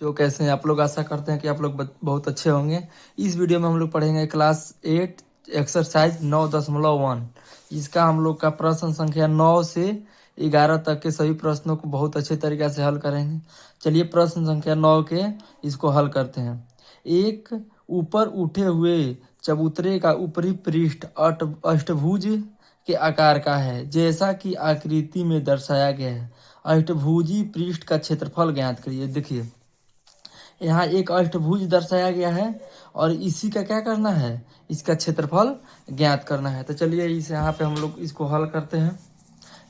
तो कैसे हैं आप लोग। आशा करते हैं कि आप लोग बहुत अच्छे होंगे। इस वीडियो में हम लोग पढ़ेंगे क्लास 8 एक्सरसाइज 9.1। इसका हम लोग का प्रश्न संख्या 9 से 11 तक के सभी प्रश्नों को बहुत अच्छे तरीके से हल करेंगे। चलिए प्रश्न संख्या 9 के इसको हल करते हैं। एक ऊपर उठे हुए चबूतरे का ऊपरी पृष्ठ अष्टभुज के आकार का है, जैसा कि आकृति में दर्शाया गया है। अष्टभुजी पृष्ठ का क्षेत्रफल ज्ञात करिए। देखिए यहाँ एक अष्टभुज दर्शाया गया है और इसी का क्या करना है, इसका क्षेत्रफल ज्ञात करना है। तो चलिए इस यहाँ पे हम लोग इसको हल करते हैं।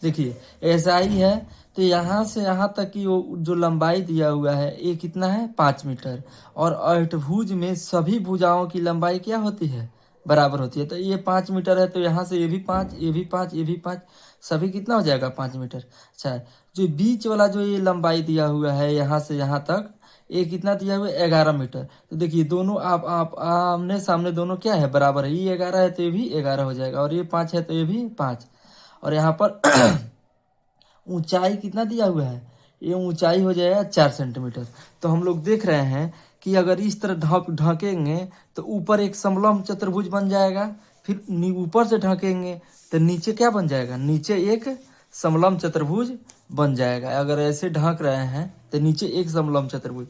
देखिए ऐसा ही है, तो यहाँ से यहाँ तक की वो जो लंबाई दिया हुआ है ये कितना है, 5 मीटर। और अष्टभुज में सभी भुजाओं की लंबाई क्या होती है, बराबर होती है। तो ये 5 मीटर है, तो यहाँ से ये भी 5, ये भी 5, ये भी 5, सभी कितना हो जाएगा, 5 मीटर। अच्छा, जो बीच वाला जो ये लंबाई दिया हुआ है यहाँ से यहाँ तक, ये कितना दिया हुआ है, 11 मीटर। तो देखिए दोनों आप आमने सामने दोनों क्या है, बराबर है। ये 11 है तो ये भी 11 हो जाएगा, और ये 5 है तो ये भी 5। और यहाँ पर ऊंचाई कितना दिया हुआ है, ये ऊंचाई हो जाएगा 4 सेंटीमीटर। तो हम लोग देख रहे हैं कि अगर इस तरह ढकेंगे तो ऊपर एक समलंब चतुर्भुज बन जाएगा, फिर ऊपर से ढकेंगे तो नीचे क्या बन जाएगा, नीचे एक समलंब चतुर्भुज बन जाएगा। अगर ऐसे ढक रहे हैं तो नीचे एक समलंब चतुर्भुज,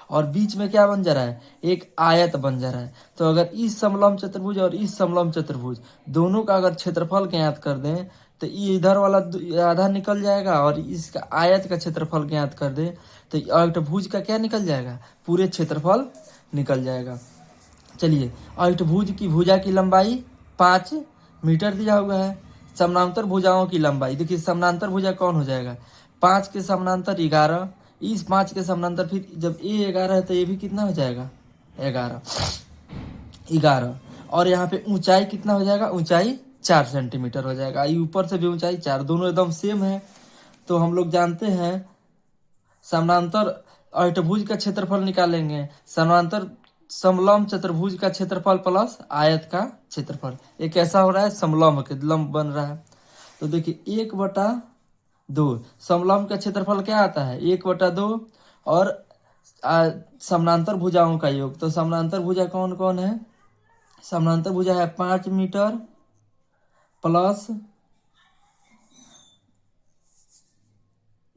और बीच में क्या बन जा रहा है, एक आयत बन जा रहा है। तो अगर इस समलंब चतुर्भुज और इस समलंब चतुर्भुज दोनों का अगर क्षेत्रफल ज्ञात कर दें तो ये इधर वाला आधा निकल जाएगा, और इसका आयत का क्षेत्रफल ज्ञात कर दें तो अष्टभुज का क्या निकल जाएगा, पूरे क्षेत्रफल निकल जाएगा। चलिए अष्टभुज की भुजा की लंबाई 5 मीटर दिया हुआ है। समानांतर भुजाओं की लंबाई, देखिए समानांतर भुजा कौन हो जाएगा, 5 के समानांतर 11, इस 5 के समानांतर, फिर जब ये 11 है तो ये भी कितना हो जाएगा, 11। और यहाँ पे ऊंचाई कितना हो जाएगा, ऊंचाई 4 सेंटीमीटर हो जाएगा। ये ऊपर से भी ऊंचाई 4, दोनों एकदम सेम है। तो हम लोग जानते हैं समानांतर अष्टभुज का क्षेत्रफल निकालेंगे, समानांतर समलंब चतुर्भुज का क्षेत्रफल प्लस आयत का क्षेत्रफल। ये कैसा हो रहा है, समलंब के लंब बन रहा है। तो देखिए 1/2 समलंब का क्षेत्रफल क्या आता है, 1/2, और समानांतर भुजाओं का योग। तो समानांतर भुजा कौन कौन है, समानांतर भुजा है 5 मीटर प्लस,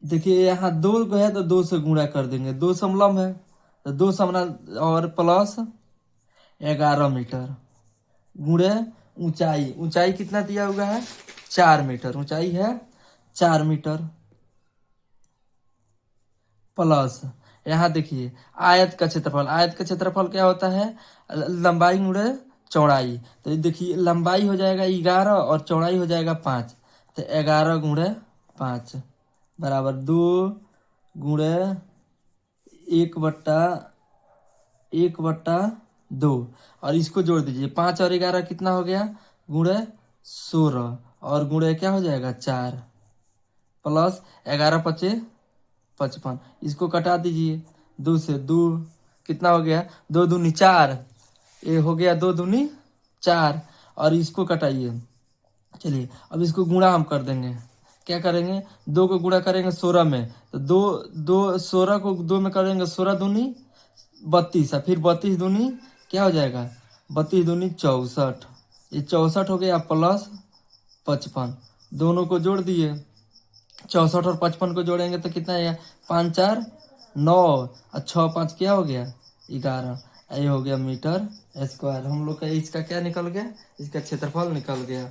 देखिए यहाँ 2 है तो 2 से गुणा कर देंगे, 2 समलंब है तो 2 समानांतर, और प्लस 11 मीटर गुणे ऊंचाई। ऊंचाई कितना दिया हुआ है, 4 मीटर, ऊंचाई है 4 मीटर, प्लस यहाँ देखिए आयत का क्षेत्रफल। आयत का क्षेत्रफल क्या होता है, लंबाई गुणे चौड़ाई। तो देखिए लंबाई हो जाएगा 11 और चौड़ाई हो जाएगा 5, तो 11 × 5 बराबर 2 गुणे 1/2, और इसको जोड़ दीजिए, 5 और 11 कितना हो गया, गुणे 16, और गुणे क्या हो जाएगा 4, प्लस 11×5 = 55। इसको कटा दीजिए, 2 से 2 कितना हो गया, 2 दूनी 4, ये हो गया 2 दूनी 4, और इसको कटाइए। चलिए अब इसको गुणा हम कर देंगे, क्या करेंगे, 2 को गुणा करेंगे 16 में, तो 16 को 2 में करेंगे, 16 दूनी 32, फिर 32 दूनी क्या हो जाएगा, 32 दूनी 64, ये 64 हो गया, प्लस 55, दोनों को जोड़ दिए, 64 और 55 को जोड़ेंगे तो कितना आएगा, 5 4 9, और 6 5 क्या हो गया, 11। ये हो गया मीटर स्क्वायर। हम लोग का इसका क्या निकल गया, इसका क्षेत्रफल निकल गया,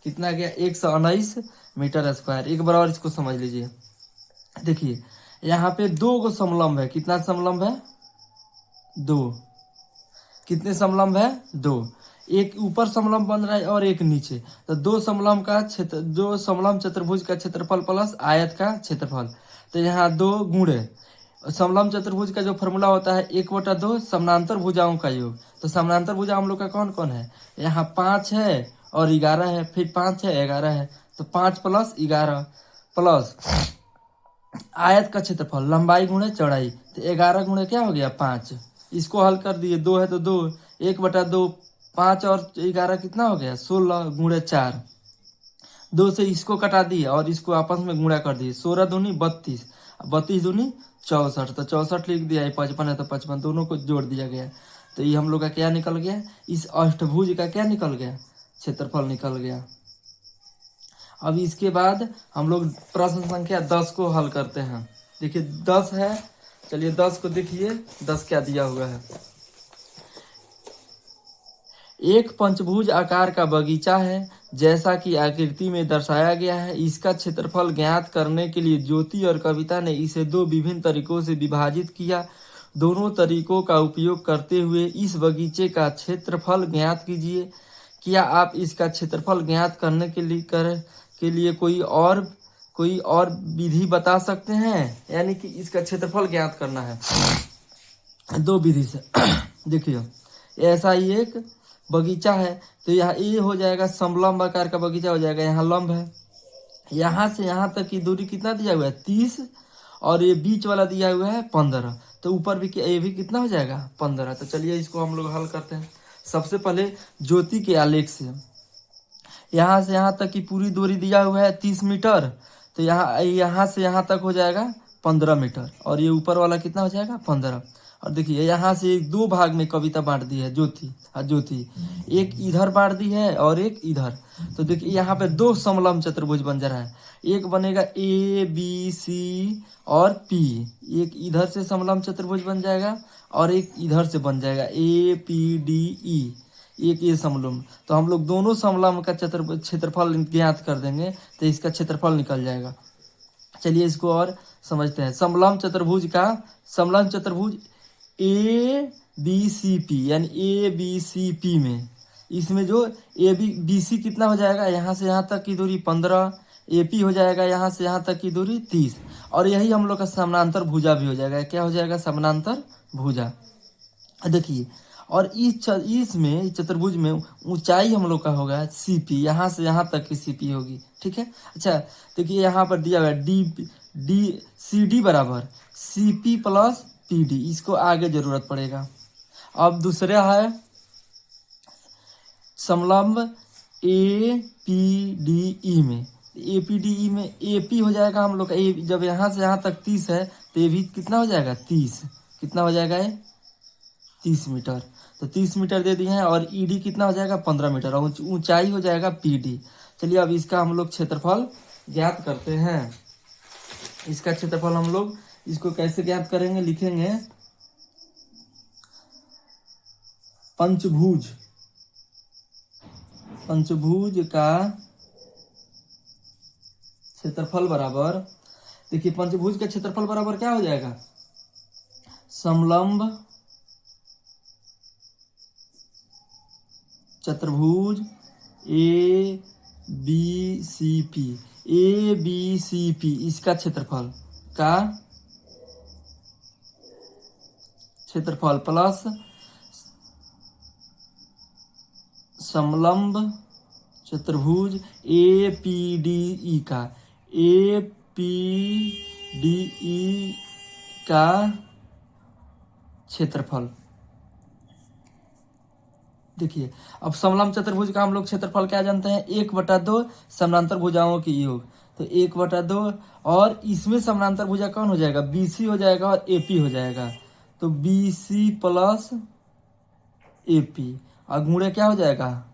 कितना गया, 119 मीटर स्क्वायर। एक बार और इसको समझ लीजिए। देखिए यहाँ पे 2 को समलंब है, कितना समलंब है, 2, कितने समलंब है, 2, एक ऊपर समलंब बन रहा है और एक नीचे। तो 2 समलंब का क्षेत्र, 2 समलंब चतुर्भुज का क्षेत्रफल प्लस आयत का क्षेत्रफल। तो यहाँ 2 गुणे समलंब चतुर्भुज का जो फॉर्मूला होता है 1/2 समानांतर भुजाओं का योग। तो समानांतर भुजा हम लोग का कौन कौन है, यहाँ 5 है और 11 है, फिर 5 है 11 है, तो 5 + 11 प्लस आयत का क्षेत्रफल लंबाई गुणे चौड़ाई। तो 11 गुणे क्या हो गया, 5। इसको हल कर दिए, 2 है तो 2, 1/2, 5 और 11 कितना हो गया, 16 गुणे 4, 2 से इसको कटा दिए और इसको आपस में गुणा कर दिए, 16 दूनी 32, 32 दूनी 64, तो 64 लिख दिया है, 55 है तो 55, दोनों को जोड़ दिया गया। तो ये हम लोग का क्या निकल गया, इस अष्टभुज का क्या निकल गया, क्षेत्रफल निकल गया। अब इसके बाद हम लोग प्रश्न संख्या 10 को हल करते हैं। देखिए 10 है, चलिए 10 को देखिए, 10 क्या दिया हुआ है। एक पंचभुज आकार का बगीचा है, जैसा कि आकृति में दर्शाया गया है। इसका क्षेत्रफल ज्ञात करने के लिए ज्योति और कविता ने इसे दो विभिन्न तरीकों से विभाजित किया। दोनों तरीकों का उपयोग करते हुए इस बगीचे का क्षेत्रफल ज्ञात कीजिए। क्या आप इसका क्षेत्रफल ज्ञात करने के लिए कोई और विधि बता सकते हैं? यानी कि इसका क्षेत्रफल ज्ञात करना है दो विधि से। देखिए ऐसा ही एक बगीचा है, तो यहाँ ये हो जाएगा समलंब आकार का बगीचा हो जाएगा, यहाँ लंब है, यहाँ से यहाँ तक की दूरी कितना दिया हुआ है 30, और ये बीच वाला दिया हुआ है 15, तो ऊपर भी ये भी कितना हो जाएगा 15। तो चलिए इसको हम लोग हल करते हैं। सबसे पहले ज्योति के आलेख से यहाँ से यहाँ तक की पूरी दूरी दिया हुआ है 30 मीटर, तो यहाँ से यहाँ तक हो जाएगा 15 मीटर, और ये ऊपर वाला कितना हो जाएगा 15। और देखिए यहाँ से दो भाग में कविता बांट दी है ज्योति एक इधर बांट दी है और एक इधर। तो देखिए यहाँ पे दो समलंब चतुर्भुज बन जा रहा है, एक बनेगा ABC और P, एक इधर से समलंब चतुर्भुज बन जाएगा और एक इधर से बन जाएगा APDE, एक ये समलंब। तो हम लोग दोनों समलंब का क्षेत्रफल ज्ञात कर देंगे, तो इसका क्षेत्रफल निकल जाएगा। चलिए इसको और समझते हैं। समलंब चतुर्भुज ABCP यानी ABCP में, इसमें जो BC कितना हो जाएगा, यहाँ से यहाँ तक की दूरी 15, AP हो जाएगा यहाँ से यहाँ तक की दूरी 30, और यही हम लोग का समानांतर भुजा भी हो जाएगा। क्या हो जाएगा, समानांतर भुजा। देखिए और इसमें चतुर्भुज में ऊंचाई हम लोग का होगा CP, यहाँ से यहाँ तक की CP होगी, ठीक है। अच्छा देखिए यहाँ पर दिया हुआ है CD बराबर CP प्लस PD, इसको आगे जरूरत पड़ेगा। अब दूसरा है समलंब APDE में, APDE में AP हो जाएगा हम लोग का, जब यहाँ से यहाँ तक 30 है तो ये भी कितना हो जाएगा 30, कितना हो जाएगा ये 30 मीटर, तो 30 मीटर दे दिए हैं। और ED कितना हो जाएगा 15 मीटर, और ऊंचाई हो जाएगा PD। चलिए अब इसका हम लोग क्षेत्रफल ज्ञात करते हैं। इसका क्षेत्रफल हम लोग इसको कैसे ज्ञात करेंगे, लिखेंगे पंचभुज का क्षेत्रफल बराबर, देखिए पंचभुज का क्षेत्रफल बराबर क्या हो जाएगा, समलंब चतुर्भुज ABCP इसका क्षेत्रफल प्लस समलंब चतुर्भुज APDE का क्षेत्रफल। देखिए अब समलंब चतुर्भुज का हम लोग क्षेत्रफल क्या जानते हैं, 1/2 समानांतर भुजाओं की योग, तो 1/2, और इसमें समानांतर भुजा कौन हो जाएगा, BC हो जाएगा और AP हो जाएगा, तो BC प्लस AP, और गुणे क्या हो जाएगा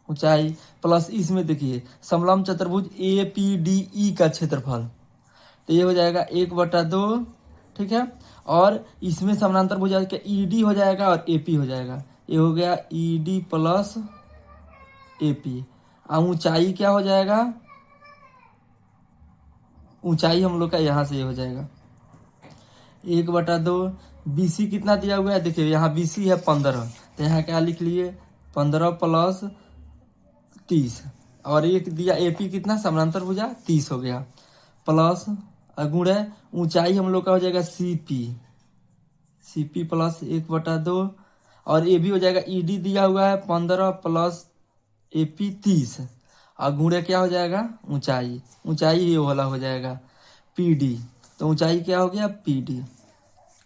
ऊंचाई, प्लस इसमें देखिए समलंब चतुर्भुज APDE का क्षेत्रफल, तो ये हो जाएगा 1/2, ठीक है। और इसमें समानांतर भुजा के ED हो जाएगा और AP हो जाएगा, ये हो गया ED प्लस AP। और ऊंचाई क्या हो जाएगा, ऊंचाई हम लोग का यहाँ से ये हो जाएगा 1/2। BC कितना दिया हुआ है, देखिए यहाँ BC है 15, तो यहाँ क्या लिख लिए 15 प्लस 30, और एक दिया AP कितना समानांतर भुजा 30 हो गया, प्लस गुणे ऊंचाई हम लोग का हो जाएगा CP प्लस 1/2, और ये भी हो जाएगा ED दिया हुआ है 15 प्लस AP 30, और गुणे क्या हो जाएगा ऊंचाई ये वाला हो जाएगा PD, तो ऊंचाई क्या हो गया PD।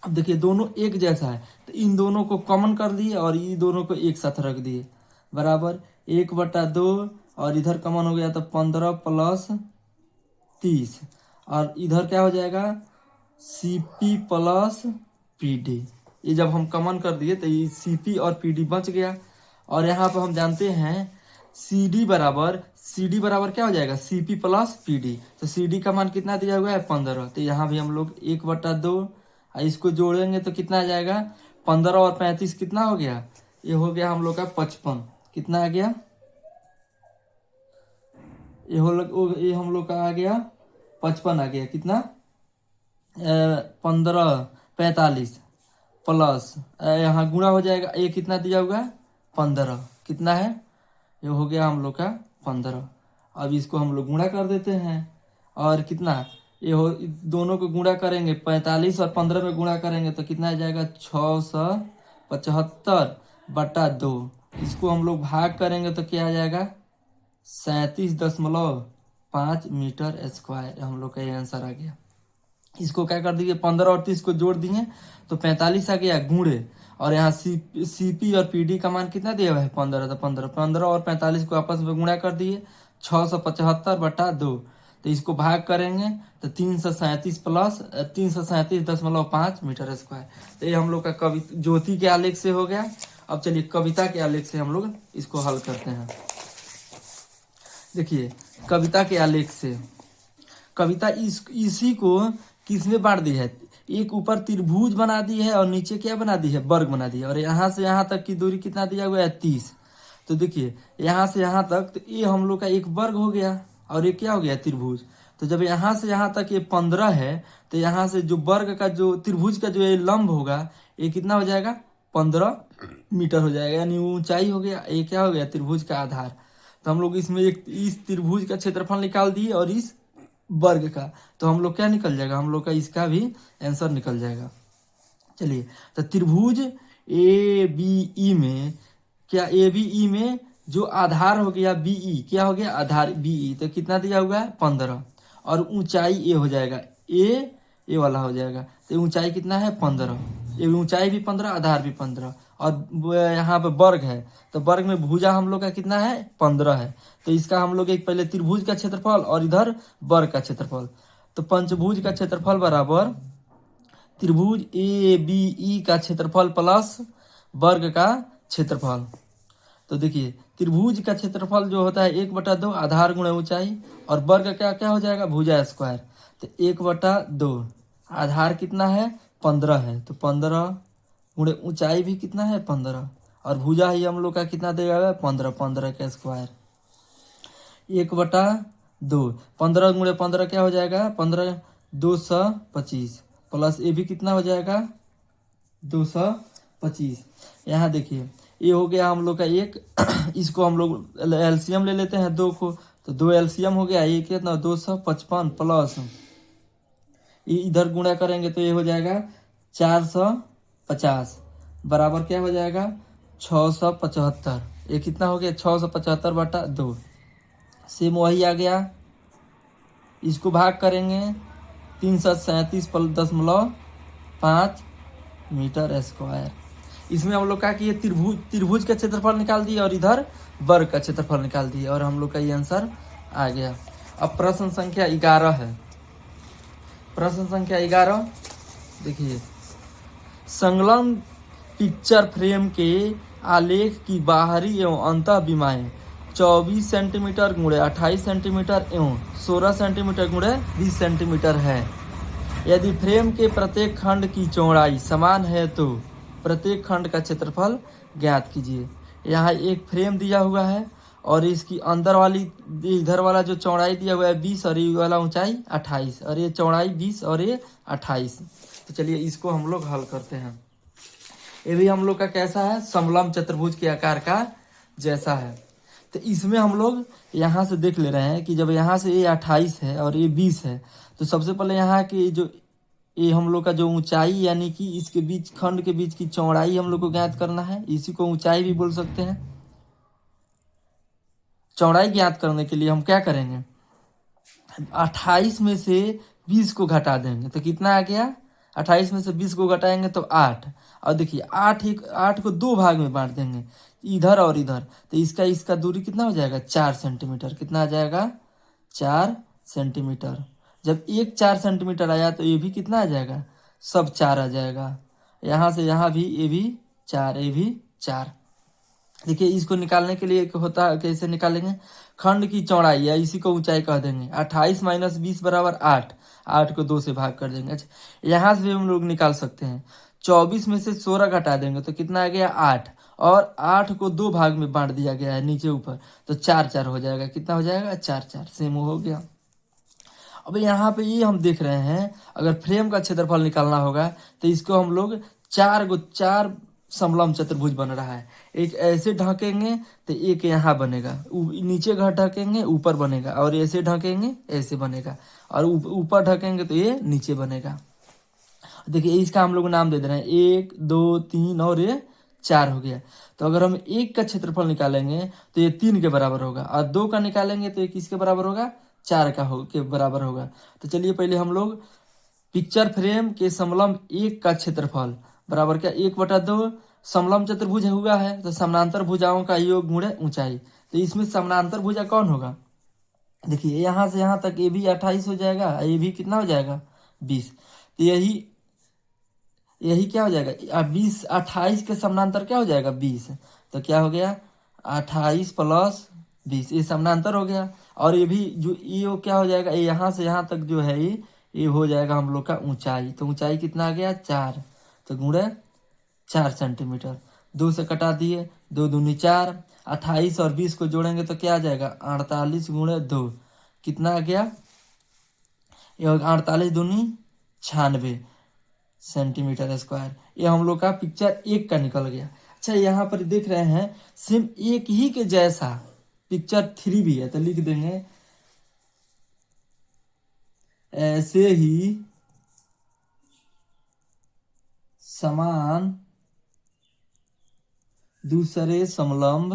अब देखिए दोनों एक जैसा है, तो इन दोनों को कॉमन कर दिए और ये दोनों को एक साथ रख दिए, बराबर 1/2, और इधर कॉमन हो गया तो 15 प्लस 30, और इधर क्या हो जाएगा CP प्लस PD। ये जब हम कॉमन कर दिए तो ये CP और PD बच गया। और यहाँ पर हम जानते हैं CD बराबर क्या हो जाएगा CP प्लस PD। तो CD का मान कितना दिया हुआ है 15। तो यहाँ भी हम लोग 1/2 इसको जोड़ेंगे तो कितना आ जाएगा 15 और 35 कितना हो गया, ये हो गया हम लोग का 55। कितना आ गया, ये हम लोग का आ गया 55 आ गया। कितना 15 45 प्लस यहाँ गुणा हो जाएगा, ये कितना दिया हुआ है 15। कितना है, ये हो गया हम लोग का 15। अब इसको हम लोग गुणा कर देते हैं और कितना ये हो, दोनों को गुणा करेंगे 45 और 15 में गुणा करेंगे तो कितना आ जाएगा 675/2। इसको हम लोग भाग करेंगे तो क्या आ जाएगा 37.5 मीटर स्क्वायर। हम लोग का ये आंसर आ गया। इसको क्या कर दिए 15 और 30 को जोड़ दिए तो 45 आ गया गुणे, और यहाँ CP और PD का मान कितना दिया हुआ है 15। तो 15 और 45 को आपस में गुणा कर दिए 675/2। तो इसको भाग करेंगे तो 337 मीटर स्क्वायर। तो ये हम लोग का कविता ज्योति के आलेख से हो गया। अब चलिए कविता के आलेख से हम लोग इसको हल करते हैं। देखिए कविता के आलेख से कविता इसी को किसमें बांट दी है, एक ऊपर त्रिभुज बना दी है और नीचे क्या बना दी है वर्ग बना दी है। और यहाँ से यहाँ तक की दूरी कितना दिया हुआ है 30। तो देखिए यहाँ से यहाँ तक तो ये हम लोग का एक वर्ग हो गया और ये क्या हो गया त्रिभुज। तो जब यहाँ से यहाँ तक ये 15 है तो यहाँ से जो वर्ग का जो त्रिभुज का जो ये लंब होगा ये कितना हो जाएगा 15 मीटर हो जाएगा, यानी ऊंचाई हो गया। ये क्या हो गया त्रिभुज का आधार। तो हम लोग इसमें एक इस त्रिभुज का क्षेत्रफल निकाल दिए और इस वर्ग का, तो हम लोग क्या निकल जाएगा, हम लोग का इसका भी आंसर निकल जाएगा। चलिए तो त्रिभुज ABE में क्या ABE में जो आधार हो गया BE, क्या हो गया आधार BE, तो कितना दिया हुआ है 15 और ऊंचाई A हो जाएगा ए वाला हो जाएगा। तो ऊंचाई कितना है 15, ये ऊंचाई भी 15 आधार भी 15 और यहाँ पे वर्ग है तो वर्ग में भुजा हम लोग का कितना है 15 है। तो इसका हम लोग एक पहले त्रिभुज का क्षेत्रफल और इधर वर्ग का क्षेत्रफल, तो पंचभुज का क्षेत्रफल बराबर त्रिभुज ABE का क्षेत्रफल प्लस वर्ग का क्षेत्रफल। तो देखिए त्रिभुज का क्षेत्रफल जो होता है 1/2 आधार गुणे ऊंचाई और वर्ग का क्या हो जाएगा भुजा स्क्वायर। तो 1/2 आधार कितना है 15 है तो 15 गुणे ऊंचाई भी कितना है 15 और भुजा ही हम लोग का कितना देगा 15 का स्क्वायर। 1/2 15 गुणे 15 क्या हो जाएगा 15 225 प्लस ये भी कितना हो जाएगा 225। यहाँ देखिए ये हो गया हम लोग का एक इसको हम लोग एलसीएम ले लेते हैं 2 को, तो 2 एलसीएम हो गया, ये कितना 255 प्लस ये इधर गुणा करेंगे तो ये हो जाएगा 450 बराबर क्या हो जाएगा 675। ये कितना हो गया 675/2। सेम वही आ गया, इसको भाग करेंगे 337.5 मीटर स्क्वायर। इसमें हम लोग का कि ये त्रिभुज का क्षेत्रफल निकाल दिए और इधर वर्ग का क्षेत्रफल निकाल दिए और हम लोग का ये आंसर आ गया। अब प्रश्न संख्या 11 है। प्रश्न संख्या 11 देखिए, संलग्न पिक्चर फ्रेम के आलेख की बाहरी एवं अंतः विमाएं 24 सेंटीमीटर गुणे 28 सेंटीमीटर एवं 16 सेंटीमीटर गुणे 20 सेंटीमीटर है। यदि फ्रेम के प्रत्येक खंड की चौड़ाई समान है तो प्रत्येक खंड का क्षेत्रफल ज्ञात कीजिए। यहाँ एक फ्रेम दिया हुआ है और इसकी अंदर वाली इधर वाला जो चौड़ाई दिया हुआ है 20 और ये वाला ऊंचाई 28 और ये चौड़ाई 20 और ये 28। तो चलिए इसको हम लोग हल करते हैं। ये भी हम लोग का कैसा है समलंब चतुर्भुज के आकार का जैसा है। तो इसमें हम लोग यहाँ से देख ले रहे हैं कि जब यहाँ से ये 28 है और ये 20 है तो सबसे पहले यहाँ की जो ये हम लोग का जो ऊंचाई यानी कि इसके बीच खंड के बीच की चौड़ाई हम लोग को ज्ञात करना है। इसी को ऊंचाई भी बोल सकते हैं। चौड़ाई ज्ञात करने के लिए हम क्या करेंगे 28 में से 20 को घटा देंगे तो कितना आ गया 28 में से 20 को घटाएंगे तो 8। और देखिए 8 को 2 भाग में बांट देंगे इधर और इधर, तो इसका दूरी कितना हो जाएगा 4 सेंटीमीटर। कितना आ जाएगा 4 सेंटीमीटर। जब एक 4 सेंटीमीटर आया तो ये भी कितना आ जाएगा, सब 4 आ जाएगा। यहाँ से यहाँ भी ये भी 4, ये भी 4। देखिए इसको निकालने के लिए एक होता है, कैसे निकालेंगे, खंड की चौड़ाई या इसी को ऊंचाई कह देंगे। 28 माइनस 20 बराबर 8, 8 को 2 से भाग कर देंगे। अच्छा यहाँ से भी हम लोग निकाल सकते हैं, 24 में से 16 घटा देंगे तो कितना आ गया 8, और 8 को 2 भाग में बांट दिया गया है नीचे ऊपर, तो 4 4 हो जाएगा। कितना हो जाएगा 4 4, सेम हो गया। अब यहाँ पे ये हम देख रहे हैं, अगर फ्रेम का क्षेत्रफल निकालना होगा तो इसको हम लोग 4 समलंब चतुर्भुज बन रहा है। एक ऐसे ढकेंगे तो एक यहाँ बनेगा, नीचे ढकेंगे ऊपर बनेगा, और ऐसे ढकेंगे ऐसे बनेगा, और ऊपर ढकेंगे तो ये नीचे बनेगा। देखिए इसका हम लोग नाम दे दे रहे हैं 1 2 3 और ये 4 हो गया। तो अगर हम 1 का क्षेत्रफल निकालेंगे तो ये 3 के बराबर होगा, और 2 का निकालेंगे तो ये किसके बराबर होगा, 4 के बराबर होगा। तो चलिए पहले हम लोग पिक्चर फ्रेम के समलंब 1 का क्षेत्रफल बराबर क्या, 1/2 समलंब चतुर्भुज हुआ है तो समानांतर भुजाओं का योग गुणे ऊंचाई। तो इसमें समानांतर भुजा कौन होगा, देखिए यहाँ से यहाँ तक ये भी 28 हो जाएगा, ये भी कितना हो जाएगा 20। तो यही क्या हो जाएगा 20, 28 के समानांतर क्या हो जाएगा 20, तो क्या हो गया 28 प्लस 20, ये समानांतर हो गया। और ये भी जो ये क्या हो जाएगा, ये यहाँ से यहाँ तक जो है ये हो जाएगा हम लोग का ऊंचाई। तो ऊंचाई कितना आ गया 4, तो गुणे 4 सेंटीमीटर। 2 से कटा दिए, 2 दूनी 4, 28 और 20 को जोड़ेंगे तो क्या आ जाएगा 48 गुणे 2, कितना आ गया, 48 दूनी 96 सेंटीमीटर स्क्वायर। ये हम लोग का पिक्चर 1 का निकल गया। अच्छा यहाँ पर देख रहे हैं सेम एक ही के जैसा पिक्चर 3 भी है, तो लिख देंगे ऐसे ही समान दूसरे समलंब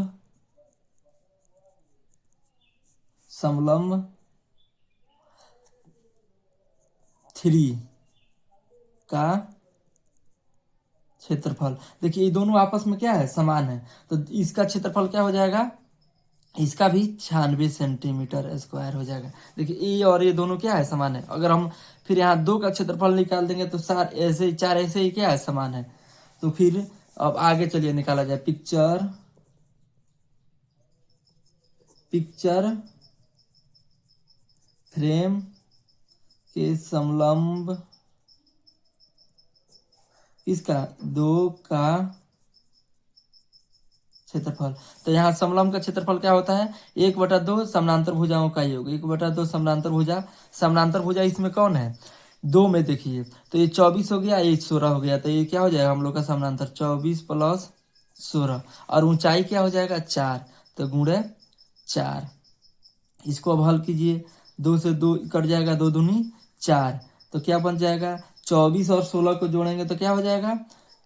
3 का क्षेत्रफल। देखिए ये दोनों आपस में क्या है, समान है, तो इसका क्षेत्रफल क्या हो जाएगा, इसका भी 96 सेंटीमीटर स्क्वायर हो जाएगा। देखिए ये और ये दोनों क्या है, समान है। अगर हम फिर यहाँ 2 का क्षेत्रफल निकाल देंगे तो 4 ऐसे ही क्या है, समान है। तो फिर अब आगे चलिए निकाला जाए, पिक्चर फ्रेम के समलंब इसका 2 का क्षेत्रफल। तो यहाँ समलंब का क्षेत्रफल क्या होता है, 1/2 समानांतर भुजाओं का योग, 1/2 समानांतर भुजा इसमें कौन है 2 में, देखिए तो ये 24 हो गया, ये 16 हो गया, तो ये क्या हो जाएगा हम लोग का समानांतर 24 प्लस 16, और ऊंचाई क्या हो जाएगा 4, तो गुणे 4। इसको अब हल कीजिए, 2 से 2 कट जाएगा, 2 दूनी 4, तो क्या बन जाएगा 24 और 16 को जोड़ेंगे तो क्या हो जाएगा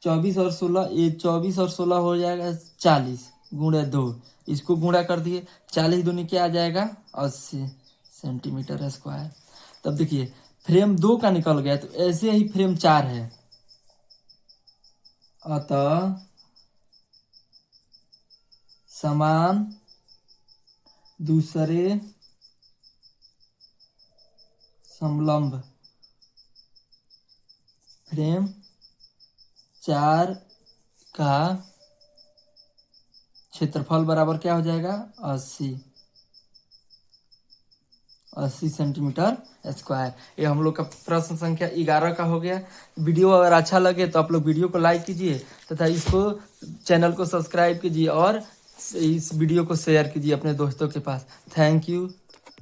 24 और 16, ये 24 और 16 हो जाएगा 40 गुणे 2, इसको गुणा कर दिए, 40 दूनी क्या आ जाएगा 80 सेंटीमीटर स्क्वायर। तब देखिए फ्रेम 2 का निकल गया, तो ऐसे ही फ्रेम 4 है, अतः समान दूसरे समलंब फ्रेम 4 का क्षेत्रफल बराबर क्या हो जाएगा 80 सेंटीमीटर स्क्वायर। ये हम लोग का प्रश्न संख्या 11 का हो गया। वीडियो अगर अच्छा लगे तो आप लोग वीडियो को लाइक कीजिए तथा इसको चैनल को सब्सक्राइब कीजिए और इस वीडियो को शेयर कीजिए अपने दोस्तों के पास। Thank you.